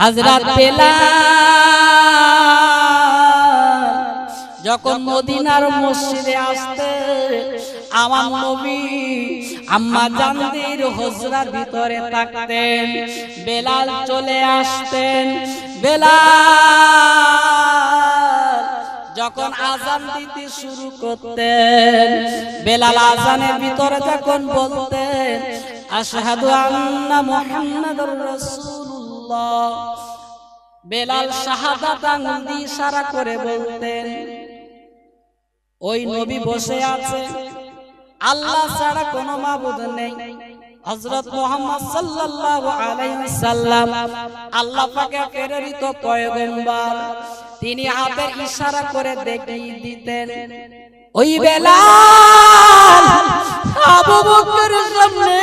হযরত বেলাল যখন মদিনার মসজিদে আসতে আমার নবী আম্মা জানদের হুজরার ভিতরে থাকতেন, বেলাল চলে আসতেন। বেলাল যখন আযান দিতে শুরু করতেন, বেলাল আযানের ভিতরে যখন বলতেন আশহাদু আন্না মুহাম্মাদুর রাসূলুল্লাহ, বেলাল শাহাদাত আঙ্গুল ইশারা করে বলতেন ওই নবী বসে আছে, আল্লাহ ছাড়া কোনো মাবুদ নেই। হযরত মুহাম্মদ সাল্লাল্লাহু আলাইহি ওয়াসাল্লাম আল্লাহ পাকের প্রেরিত পয়গম্বর, তিনি হাতের ইশারা করে দেখিয়ে দিতেন ওই বেলাল আবু বকরের সামনে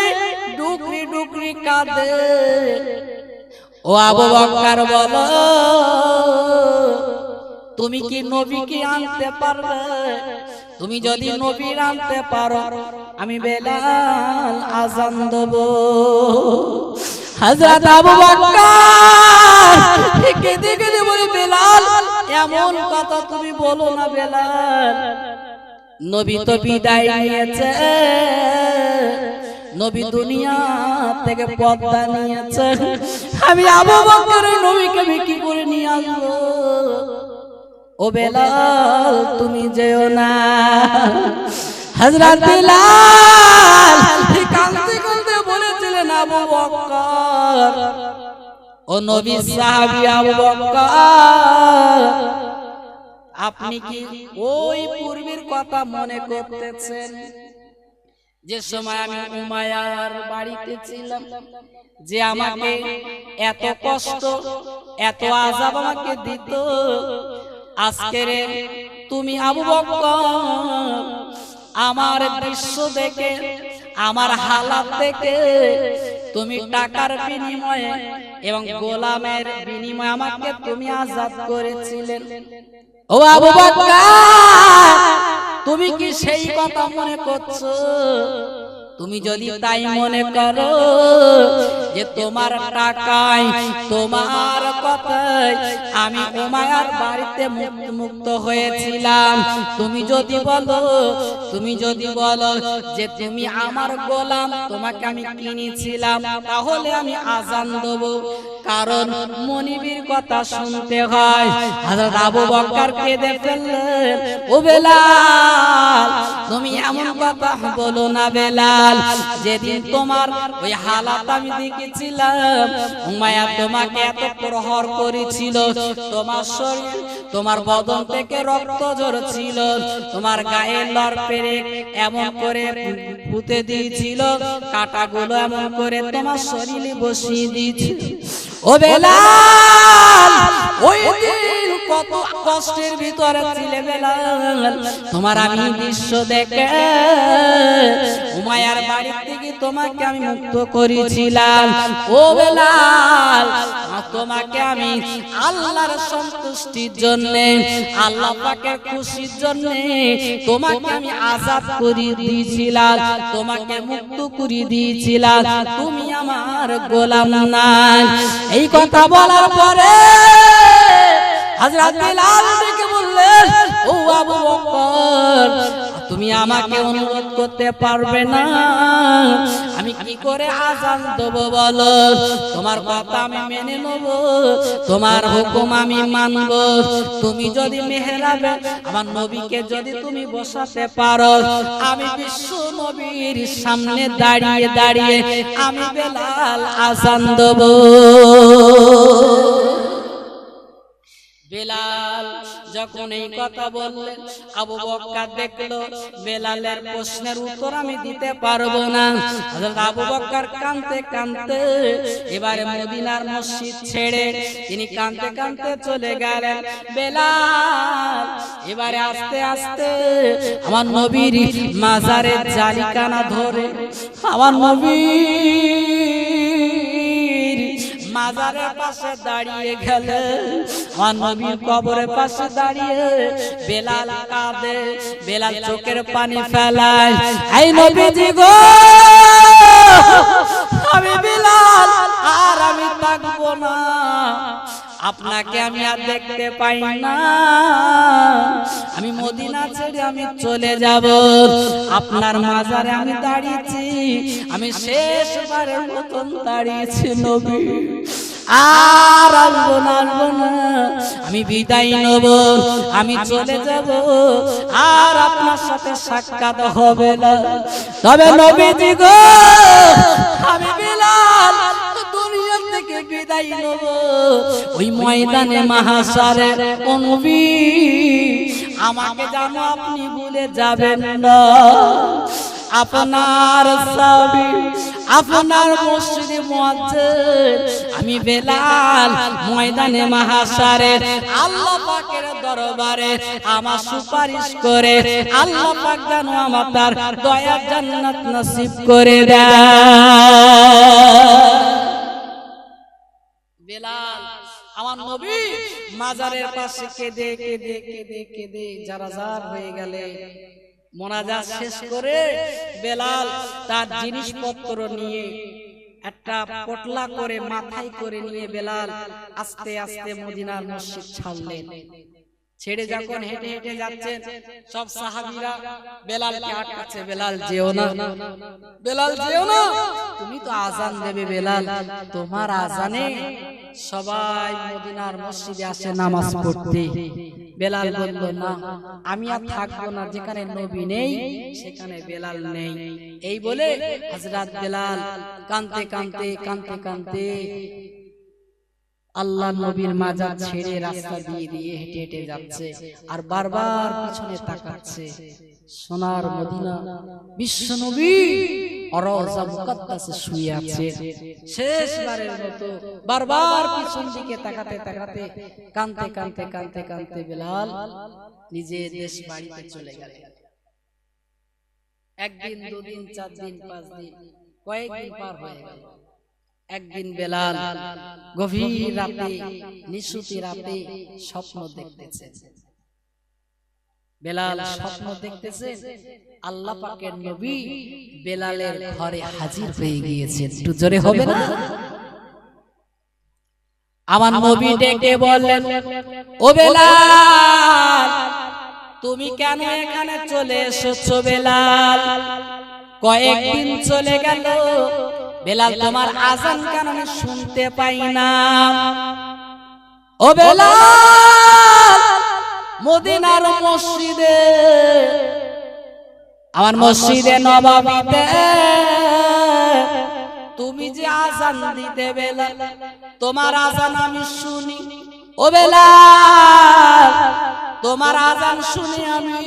ডুকরি ডুকরি কাঁদে। ও আবু বকর বলো, তুমি কি নবীকে আনতে পারবে? তুমি যদি নবী আনতে পারো আমি বেলাল আযান দেব। হযরত আবু বকর কেঁদে কেঁদে বলে, বেলাল এমন কথা তুমি বলো না বেলাল, নবী তো বিদায় নিয়েছে, নবী দুনিয়া থেকে পর্দা নিয়েছে, আমি আবু বকর নবীকে কি করে নিয়ে আসবো? ও বেলাল তুমি যেও না। হযরত বেলাল কাঁদতে কাঁদতে বলেছিলেন আবু বকর, ও নবীর সাহাবী আবু বকর, আপনি কি ওই পূর্বের কথা মনে করতেছেন যে সময় আমি উমাইয়ার বাড়িতে ছিলাম, যে আমাকে এত কষ্ট এত আযাব আমাকে দিত? আজকে তুমি আবু বকর আমার দৃশ্য দেখে, আমার হালাত দেখে তুমি টাকার বিনিময়ে এবং গোলামের বিনিময়ে আমাকে তুমি আযাদ করেছিলেন। ও আবু বকর, তুমি কি সেই কথা মনে করছো? তুমি যদি তাই মনে করো যে তোমার টাকায় তোমার কথায় আমি উমাইয়ার বাড়িতে মুক্ত হয়েছিলাম, তুমি যদি বলো যে তুমি আমার গোলাম, তোমাকে আমি কিনেছিলাম, তাহলে আমি আযান দেব, কারণ মনিবের কথা শুনতে হয়। হযরত আবু বকর কেঁদে ফেললেন, ও বেলাল তুমি এমন কথা বলো না বেলাল, যেদিন তোমার ওই হালাত আমি দেখেছিলাম, উমাইয়া তোমাকে এত প্রহার করেছিল, তোমার শরীর তোমার বদন থেকে রক্ত ঝরছিল, তোমার গায়ে লড়পেরে এমন করে পুঁতে দিয়েছিল, কাঁটাগুলো এমন করে তোমার শরীরে বসিয়ে দিয়েছিল। ও বেলাল ওই দিন কত কষ্টের ভিতরে ছিলে বেলাল, তোমার আমি দৃশ্য দেখে উমাইয়ার বাড়ি থেকে তোমাকে আমি মুক্ত করেছিলাম। ও বেলাল তোমাকে আমি আল্লাহর সন্তুষ্টির জন্য, আল্লাহ পাকের খুশির জন্য তোমাকে আমি আযাদ করে দিয়েছিলাম, তোমাকে মুক্ত করে দিয়েছিলাম, তুমি আমার গোলাম না। এই কথা বলার পরে হযরত বেলাল ডেকে বললেন, ও আবু বকর তুমি আমাকে অনুরোধ করতে পারবে না? আমি কি করে আযান দেব বলো? তোমার কথা আমি মেনে নেব, তোমার হুকুম আমি মানব। তুমি যদি মেহরাবে আমার নবীকে যদি তুমি বসাতে পারো, আমি বিশ্ব নবীর সামনে দাঁড়িয়ে দাঁড়িয়ে আমি বেলাল আযান দেব। বেলাল যখন এই কথা বললেন, আবু বকর দেখলো বেলালের প্রশ্নের উত্তর আমি দিতে পারবো না। হযরত আবু বকর কাঁদতে কাঁদতে এবারে মদিনার মসজিদ ছেড়ে তিনি কাঁদতে কাঁদতে চলে গেলেন। বেলাল এবারে আস্তে আস্তে আমার নবীর মাজারের জালিকানা ধরে আমার নবীর মাজারের পাশে দাঁড়িয়ে গেলেন, আমার নবীর কবরের পাশে দাঁড়িয়ে বেলাল কাঁদে, বেলাল চোখের পানি ফেলায়, এই নবীজি গো আমি বেলাল আর আমি থাকবো না, আপনাকে আমি আর দেখতে পাই না, আমি মদিনা ছেড়ে আমি চলে যাব। আপনার মাজারে আমি দাঁড়িয়েছি, আমি শেষবারের মতন দাঁড়িয়েছি নবী, আর আসবো না, আমি বিদায় নেব, আমি চলে যাব, আর আপনার সাথে সাক্ষাৎ হবে না। তবে নবীজি গো, আমি বিলাল দুনিয়া থেকে বিদায় নেব, ওই ময়দানে মাহশারে ও নবী আমাকে জানো আপনি ভুলে যাবেন না। আপনার সাবি, আপনার মসজিদে মুয়াজ্জিন আমি বেলাল ময়দানে মাহশারে আল্লাহ পাকের দরবারে আমার সুপারিশ করে আল্লাহ পাক যেন আমার তার দয়ার জান্নাত নসিব করে দেয়। বেলাল আমার নবী মাজারের পাশে কেঁদে কেঁদে কেঁদে কেঁদে জারাজার হয়ে গেলেন। মোনাজাত শেষ করে বেলাল তার জিনিসপত্র নিয়ে একটা পটলা করে মাথায় করে নিয়ে বেলাল আস্তে আস্তে মদিনার মসজিদ ছাড়লেন। ছেড়ে যখন হেঁটে হেঁটে যাচ্ছেন, সব সাহাবীরা বেলালকে আটকাচ্ছে, বেলাল যেও না, বেলাল যেও না, তুমি তো আজান দেবে বেলাল, তোমার আজানে সবাই মদিনার মসজিদে আসে নামাজ পড়তে। বেলাল বলল না, আমি আর থাকবো না, যেখানে নবী নেই সেখানে বেলাল নেই। এই বলে হযরত বেলাল কাঁদতে কাঁদতে কাঁদতে কাঁদতে আল্লাহ নবীর মাজার ছেড়ে রাস্তা দিয়ে দিয়ে হেঁটে হেঁটে যাচ্ছে, আর বারবার পিছনে তাকাচ্ছে। সোনার মদিনা বিশ্ব নবী রওজা মুকদ্দাসে শুয়ে আছে, শেষবারের মতো বারবার পিছন দিকে তাকাতে তাকাতে কাঁদতে কাঁদতে কাঁদতে কাঁদতে বেলাল নিজের দেশ বাড়িতে চলে গেলেন। একদিন, দুদিন, 4 দিন, 5 দিন, কয়েকদিন পার হয়ে গেল। একদিন বেলাল গভীর রাতে, নিশুতি রাতে স্বপ্ন দেখতেছেন। বেলাল স্বপ্ন দেখতেছেন আল্লাহ পাকের নবী বেলালের ঘরে হাজির হয়ে গিয়েছেন। একটু জোরে হবে না? আমার নবী ডেকে বললেন, ও বেলাল, তুমি কেন এখানে চলে এসেছো বেলাল? কয়েকদিন চলে গেল বেলাল, তোমার আজান কেন আমি শুনতে পাই না? ও বেলাল, মদিনার মসজিদে, আমার মসজিদে নববীতে তুমি যে আজান দিতে বেলাল, তোমার আজান আমি শুনি। ও বেলাল, তোমার আজান শুনি আমি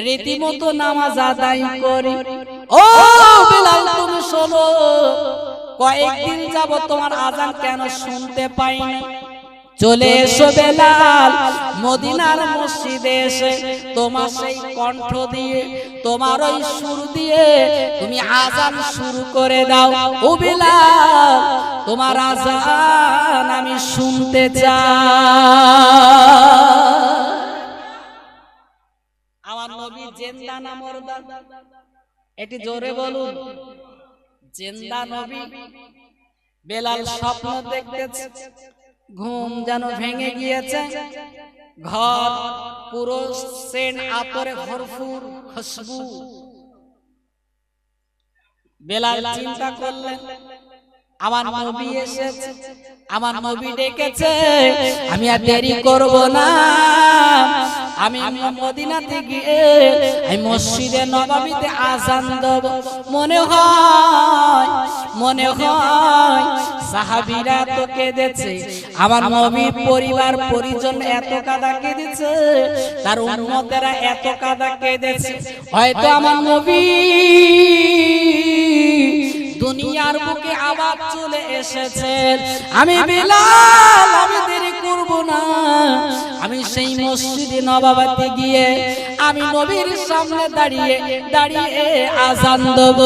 রীতিমতো নামাজ আদায় করি। ও বেলাল, তুমি শোনো, কয়েকদিন যাব তোমার আজান কেন শুনতে পাই না? চলে এসো বেলাল, মদিনার মসজিদে এসে তোমার সেই কণ্ঠ দিয়ে, তোমার ওই সুর দিয়ে তুমি আজান শুরু করে দাও। ও বেলাল, তোমার আজান আমি শুনতে চাই। আমার নবী জিন্দা না মুর্দা? এটি জোরে বলুন। জিন্দা নবী। বেলাল স্বপ্ন দেখতেছে, ঘুম যেন ভেঙে গিয়েছে, ঘর পুরো সেন্ট আতরে ভরপুর খুশবু। বেলাল চিন্তা করলেন, আমার নবী এসেছে, আমার নবী ডেকেছে, আমি আর দেরি করব না, আমি মদিনাতে গিয়ে আমি মসজিদে নববীতে আজান দেব। মনে হয় সাহাবীরা তো কেঁদেছে, আমার নবীর পরিবার পরিজন এত কাঁদা কেঁদেছে, তার উম্মতেরা এত কাঁদা কেঁদেছে, হয়তো আমার নবী দুনিয়ার বুকে আবার চলে এসেছেন। আমি বেলাল, আমি দেরি করব না, আমি সেই মসজিদে নববীতে গিয়ে আমি নবীর সামনে দাঁড়িয়ে দাঁড়িয়ে আজান দেব।